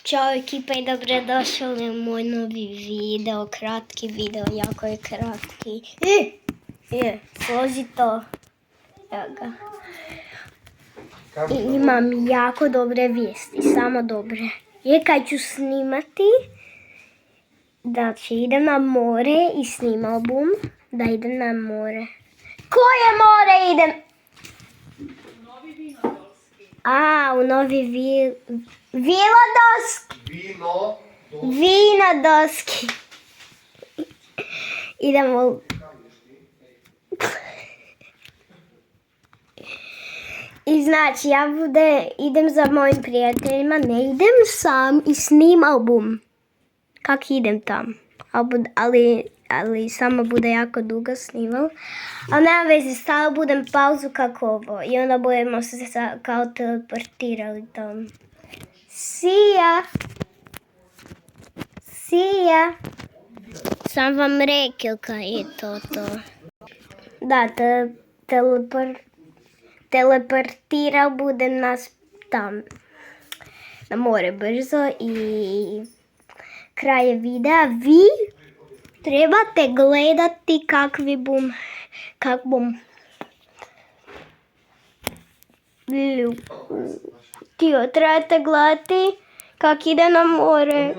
Ćao ekipa i dobrodošli u moj novi video, kratki video, jako je kratki. Složi to. Evo ga. I imam jako dobre vijesti, samo dobre. Kad ću snimati, znači idem na more i snimao bum da idem na more. Koje more idem? U Novi Vinodolski. Idemo. I znači, ja idem za mojim prijateljima, ne idem sam i snimao bum. Kak idem tam? Ali samo bude jako dugo snimao. Ali nema veze, stalo budem pauzu kako ovo. I onda budemo se kao teleportirali tam. See ya. Sam vam rekao kaj je to. Da, teleportirao budem nas tam. Na more brzo i kraj videa. Vi trebate gledati kak bum. Trebate gledati kak ide na more.